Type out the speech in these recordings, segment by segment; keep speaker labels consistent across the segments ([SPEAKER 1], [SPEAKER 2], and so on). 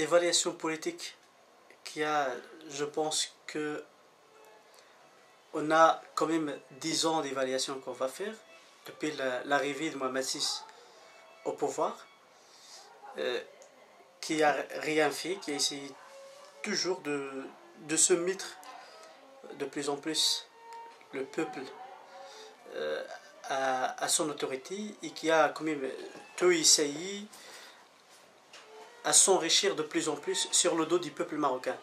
[SPEAKER 1] l'évaluation politique qu'il y a, je pense que on a quand même 10 ans d'évaluation qu'on va faire depuis l'arrivée de Mohamed VI au pouvoir, qui a rien fait, qui a essayé toujours de se mettre de plus en plus le peuple à son autorité, et qui a quand même tout essayé à s'enrichir de plus en plus sur le dos du peuple marocain.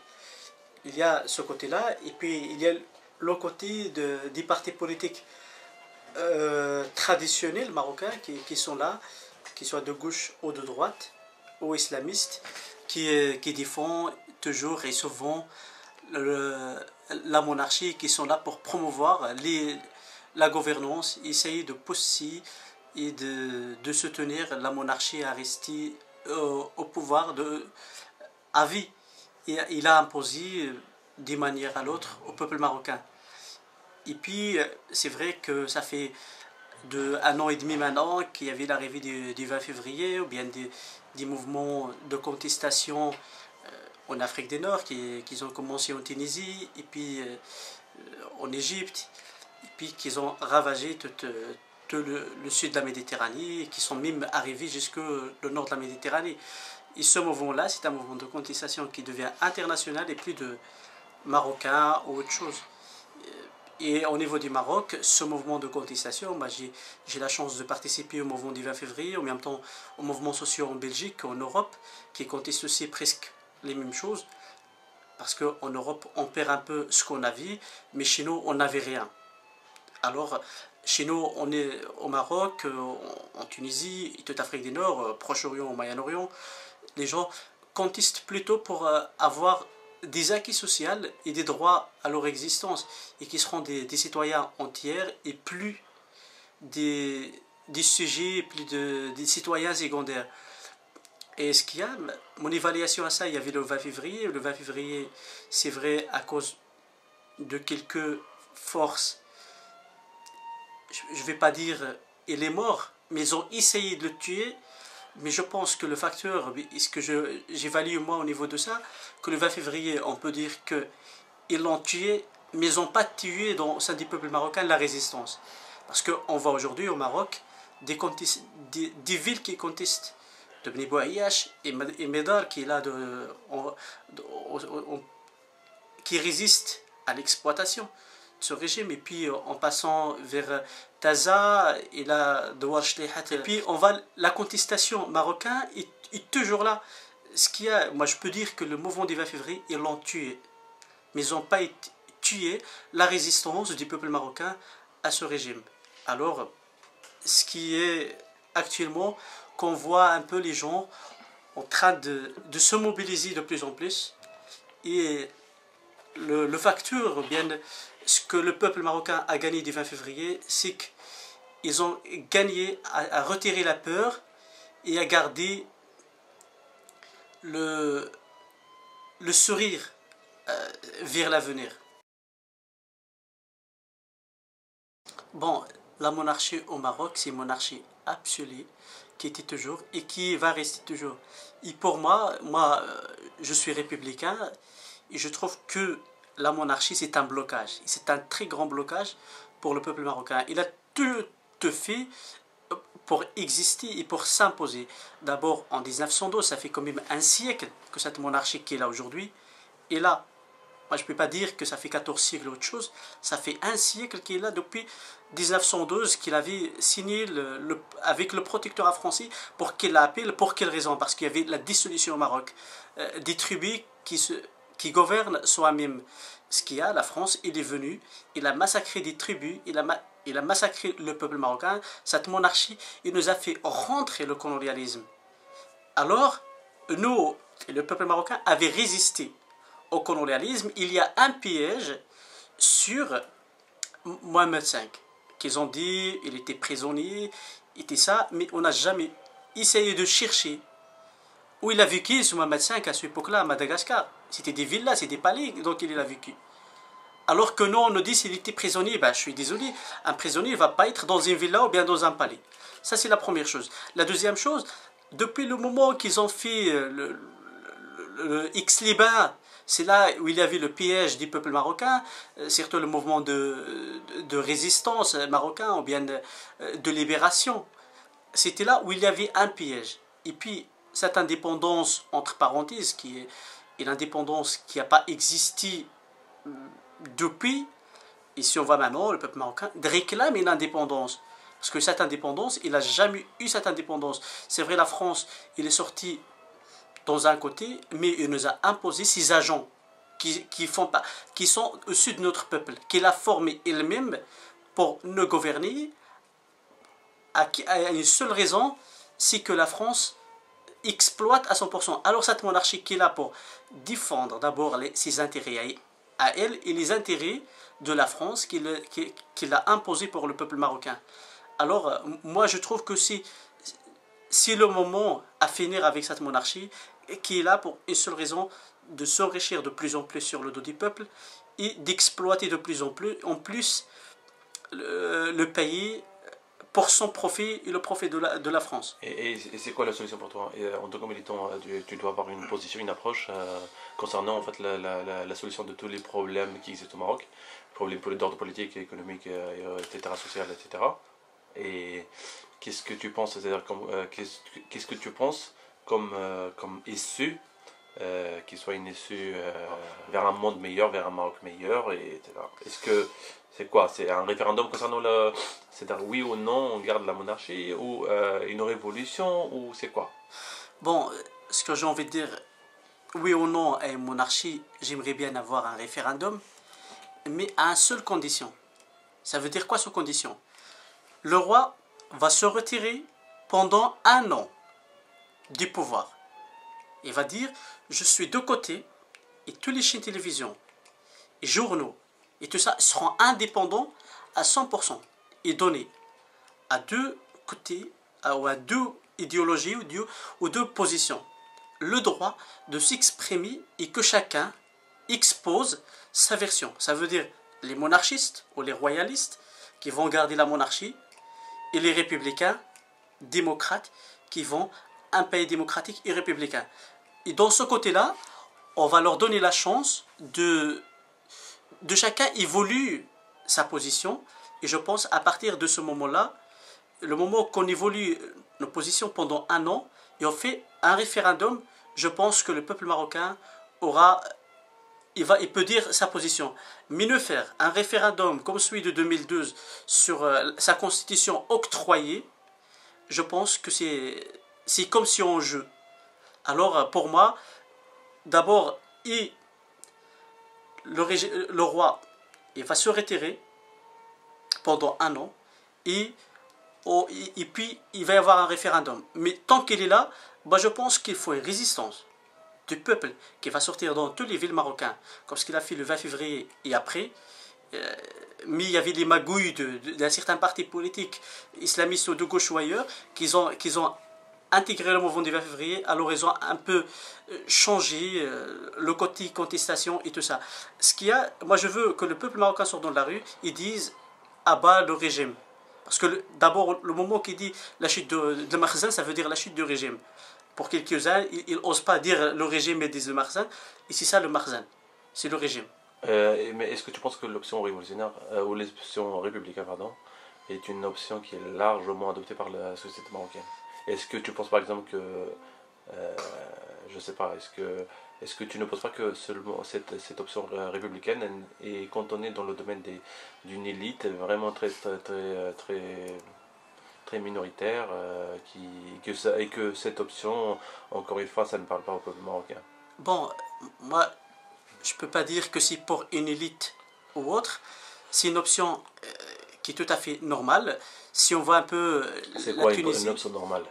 [SPEAKER 1] Il y a ce côté-là, et puis il y a le côté des partis politiques traditionnels marocains qui sont là, qu'ils soient de gauche ou de droite, ou islamistes, qui défendent toujours et souvent la monarchie, qui sont là pour promouvoir la gouvernance, essayer de pousser et de soutenir la monarchie à rester au pouvoir à vie. Et il a imposé d'une manière à l'autre au peuple marocain. Et puis c'est vrai que ça fait un an et demi maintenant qu'il y avait l'arrivée du 20 février, ou bien des mouvements de contestation en Afrique du Nord qui ont commencé en Tunisie, et puis en Égypte, et puis qui ont ravagé tout le sud de la Méditerranée, et qui sont même arrivés jusqu'au nord de la Méditerranée. Et ce mouvement-là, c'est un mouvement de contestation qui devient international et plus de marocain ou autre chose. Et au niveau du Maroc, ce mouvement de contestation, j'ai la chance de participer au mouvement du 20 février, en même temps au mouvement social en Belgique, en Europe, qui conteste aussi presque les mêmes choses. Parce qu'en Europe, on perd un peu ce qu'on avait, mais chez nous, on n'avait rien. Alors, chez nous, on est au Maroc, en Tunisie, toute l'Afrique du Nord, Proche-Orient, au Moyen-Orient, les gens contestent plutôt pour avoir des acquis sociaux et des droits à leur existence, et qui seront des citoyens entiers et plus des sujets, plus des citoyens secondaires. Et ce qu'il y a, mon évaluation à ça, il y avait le 20 février. Le 20 février, c'est vrai, à cause de quelques forces, je ne vais pas dire il est mort, mais ils ont essayé de le tuer. Mais je pense que le facteur, ce que j'évalue moi au niveau de ça, que le 20 février, on peut dire qu'ils l'ont tué, mais ils n'ont pas tué au sein du peuple marocain la résistance. Parce qu'on voit aujourd'hui au Maroc des villes qui contestent, de Beni Bouayache et Médar, qui est là qui résiste à l'exploitation de ce régime, et puis en passant vers Taza et là et puis on va, la contestation marocaine est toujours là. Ce qu'il y a, moi je peux dire que le mouvement du 20 février, ils l'ont tué, mais ils n'ont pas tué la résistance du peuple marocain à ce régime. Alors ce qui est actuellement, qu'on voit un peu les gens en train de se mobiliser de plus en plus, et le facteur, bien ce que le peuple marocain a gagné du 20 février, c'est qu'ils ont gagné à retirer la peur et à garder le sourire vers l'avenir. Bon, la monarchie au Maroc, c'est une monarchie absolue qui était toujours et qui va rester toujours. Et pour moi, je suis républicain, et je trouve que la monarchie, c'est un blocage. C'est un très grand blocage pour le peuple marocain. Il a tout fait pour exister et pour s'imposer. D'abord, en 1912, ça fait quand même un siècle que cette monarchie qui est là aujourd'hui est là. Moi, je ne peux pas dire que ça fait 14 siècles ou autre chose. Ça fait un siècle qu'il est là depuis 1912, qu'il avait signé avec le protectorat français. Pour qu'il l'appelle, pour quelle raison? Parce qu'il y avait la dissolution au Maroc. Des tribus qui gouvernent soi-même. Ce qu'il y a, la France, il est venu, il a massacré des tribus, il a massacré le peuple marocain. Cette monarchie, il nous a fait rentrer le colonialisme. Alors, nous, le peuple marocain, avait résisté au colonialisme. Il y a un piège sur Mohamed V, qu'ils ont dit, il était prisonnier, était ça, mais on n'a jamais essayé de chercher où il a vécu, ce Mohamed V, à cette époque-là, à Madagascar. C'était des villas, c'était des palais, donc il a vécu. Alors que nous, on nous dit s'il était prisonnier, ben, je suis désolé, un prisonnier ne va pas être dans une villa ou bien dans un palais. Ça, c'est la première chose. La deuxième chose, depuis le moment qu'ils ont fait le X-Liban, c'est là où il y avait le piège du peuple marocain, surtout le mouvement de résistance marocain ou bien de libération. C'était là où il y avait un piège. Et puis, cette indépendance, entre parenthèses, qui est une indépendance qui n'a pas existé depuis, et si on voit maintenant, le peuple marocain réclame une indépendance. Parce que cette indépendance, il n'a jamais eu cette indépendance. C'est vrai, la France, il est sorti dans un côté, mais il nous a imposé ses agents qui sont au-dessus de notre peuple, qu'il a formé elle-même pour nous gouverner, à une seule raison, c'est que la France exploite à 100%. Alors cette monarchie qui est là pour défendre d'abord ses intérêts à elle et les intérêts de la France qu'il a imposé pour le peuple marocain. Alors moi je trouve que c'est le moment à finir avec cette monarchie qui est là pour une seule raison, de s'enrichir de plus en plus sur le dos du peuple et d'exploiter de plus en plus le pays pour son profit et le profit de la France.
[SPEAKER 2] Et c'est quoi la solution pour toi? En tant que militant, tu dois avoir une position, une approche concernant en fait la solution de tous les problèmes qui existent au Maroc, problèmes d'ordre politique, économique, etc., social, etc. Et qu'est-ce que tu penses, c'est-à-dire qu'est-ce que tu penses comme issue, qui soit une issue vers un monde meilleur, vers un Maroc meilleur, etc. Est-ce que c'est quoi? C'est un référendum concernant c'est-à-dire oui ou non on garde la monarchie, ou une révolution, ou c'est quoi?
[SPEAKER 1] Bon, ce que j'ai envie de dire, oui ou non à une monarchie, j'aimerais bien avoir un référendum, mais à une seule condition. Ça veut dire quoi cette condition? Le roi va se retirer pendant 1 an du pouvoir. Il va dire, je suis de côté, et tous les chaînes de télévision, et journaux, et tout ça seront indépendants à 100%, et donnés à deux côtés, ou à deux idéologies, ou deux positions, le droit de s'exprimer et que chacun expose sa version. Ça veut dire les monarchistes ou les royalistes qui vont garder la monarchie, et les républicains, démocrates, qui vont un pays démocratique et républicain. Et dans ce côté-là, on va leur donner la chance de chacun évolue sa position. Et je pense à partir de ce moment-là, le moment qu'on évolue nos positions pendant 1 an, et on fait un référendum, je pense que le peuple marocain il peut dire sa position. Mais ne faire un référendum comme celui de 2012 sur sa constitution octroyée, je pense que c'est comme si on joue. Alors pour moi, d'abord, le roi il va se retirer pendant 1 an et puis il va y avoir un référendum. Mais tant qu'il est là, je pense qu'il faut une résistance du peuple qui va sortir dans toutes les villes marocaines, comme ce qu'il a fait le 20 février et après. Mais il y avait des magouilles d'un certain parti politique islamiste ou de gauche ou ailleurs qui ont intégré le mouvement du 20 février, alors ils ont un peu changé le côté contestation et tout ça. Moi je veux que le peuple marocain sorte dans la rue et dise à bas le régime. Parce que d'abord, le moment qu'il dit la chute de Makhzen, ça veut dire la chute du régime. Pour quelques-uns, ils n'osent pas dire le régime et disent le Makhzen. Et c'est ça le Makhzen, c'est le régime.
[SPEAKER 2] Mais est-ce que tu penses que l'option révolutionnaire, ou l'option républicaine, pardon, est une option qui est largement adoptée par la société marocaine? Est-ce que tu penses par exemple que, je sais pas, est-ce que tu ne penses pas que seulement cette option républicaine est cantonnée dans le domaine d'une élite vraiment très minoritaire, et que cette option, encore une fois, ça ne parle pas au peuple marocain?
[SPEAKER 1] Bon, moi, je ne peux pas dire que c'est pour une élite ou autre. C'est une option qui est tout à fait normale. Si on voit un peu la Tunisie,
[SPEAKER 2] une option normale?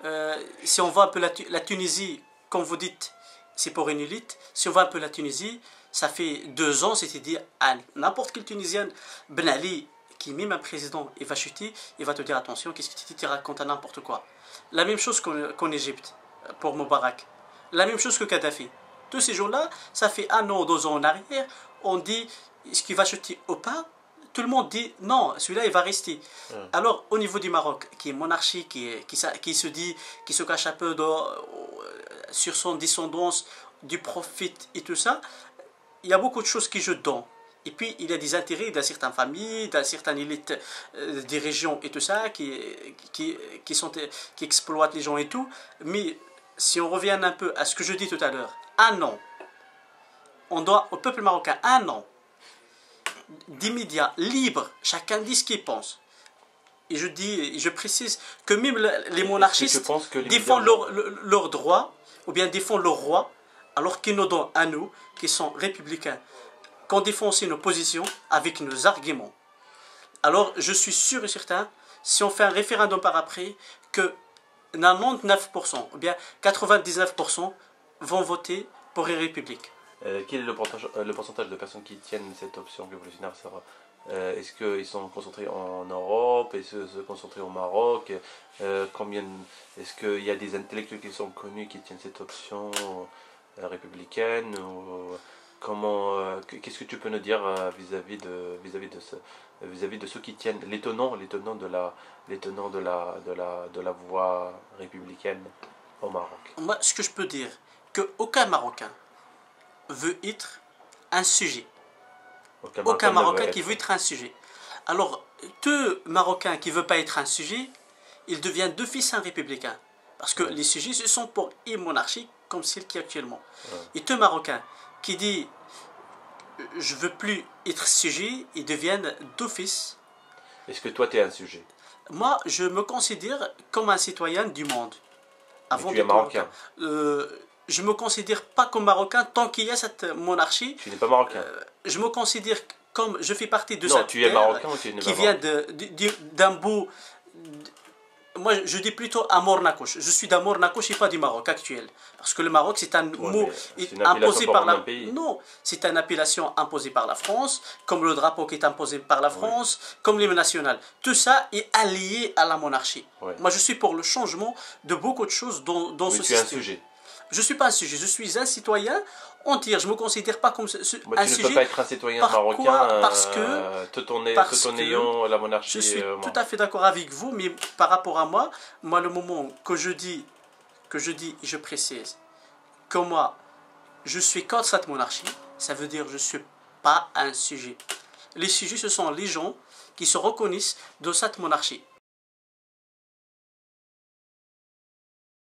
[SPEAKER 1] Si on voit un peu la Tunisie, comme vous dites, c'est pour une élite. Si on voit un peu la Tunisie, ça fait 2 ans, c'est-à-dire à n'importe quel Tunisien, Ben Ali, qui est même un président, il va chuter, il va te dire attention, qu'est-ce que tu racontes à n'importe quoi. La même chose qu'en Égypte, pour Moubarak. La même chose que Kadhafi. Tous ces jours-là, ça fait 1 an ou 2 ans en arrière, on dit est-ce qu'il va chuter ou pas? Tout le monde dit non, celui-là il va rester. Alors au niveau du Maroc, qui est monarchie, qui se cache un peu sur son descendance du profit et tout ça, il y a beaucoup de choses qui je donne. Et puis, il y a des intérêts dans certaines familles, dans certaines élites des régions et tout ça, qui exploitent les gens et tout. Mais si on revient un peu à ce que je dis tout à l'heure, un an, on doit au peuple marocain un an, des médias libres, chacun dit ce qu'il pense. Et je précise que même les monarchistes défendent leurs droits, ou bien défendent leur roi, alors qu'ils nous donnent à nous, qui sont républicains, qu'on défend aussi nos positions avec nos arguments. Alors, je suis sûr et certain, si on fait un référendum par après, que 99%, ou bien 99% vont voter pour une république.
[SPEAKER 2] Quel est le pourcentage de personnes qui tiennent cette option révolutionnaire, Sarah? Est-ce qu'ils sont concentrés en Europe? Est-ce qu'ils sont concentrés au Maroc? Est-ce qu'il y a des intellectuels qui sont connus qui tiennent cette option républicaine? Qu'est-ce que tu peux nous dire vis-à-vis de ceux qui tiennent les tenants de la voie républicaine au Maroc?
[SPEAKER 1] Moi, ce que je peux dire, qu'aucun Marocain veut être un sujet. Aucun Marocain qui veut être un sujet. Alors, tout Marocain qui ne veut pas être un sujet, il devient d'office un républicain. Parce que les sujets, ce sont pour une monarchie comme celle qui est actuellement. Et tout Marocain qui dit « je ne veux plus être sujet », ils deviennent d'office.
[SPEAKER 2] Est-ce que toi, tu es un sujet?
[SPEAKER 1] Moi, je me considère comme un citoyen du monde.
[SPEAKER 2] Avant tu es marocain.
[SPEAKER 1] Je ne me considère pas comme marocain tant qu'il y a cette monarchie.
[SPEAKER 2] Tu n'es pas marocain.
[SPEAKER 1] Je me considère comme je fais partie de
[SPEAKER 2] cette
[SPEAKER 1] terre
[SPEAKER 2] tu es marocain ou tu n'es
[SPEAKER 1] qui vient d'un bout. Moi, je dis plutôt Amor-Nakouch. Je suis d'Amor-Nakouch et pas du Maroc actuel. Parce que le Maroc, c'est un mot imposé par la... Non, c'est une appellation imposée par la France, comme le drapeau qui est imposé par la France, comme l'hymne national. Tout ça est allié à la monarchie. Moi, je suis pour le changement de beaucoup de choses dans ce système.
[SPEAKER 2] Tu es un sujet.
[SPEAKER 1] Je ne suis pas un sujet, je suis un citoyen entier. Je ne me considère pas comme un sujet.
[SPEAKER 2] Tu ne peux pas être un citoyen marocain tout en ayant la monarchie.
[SPEAKER 1] Je suis tout à fait d'accord avec vous, mais par rapport à moi, le moment que je dis, je précise, que moi, je suis contre cette monarchie, ça veut dire que je ne suis pas un sujet. Les sujets, ce sont les gens qui se reconnaissent de cette monarchie.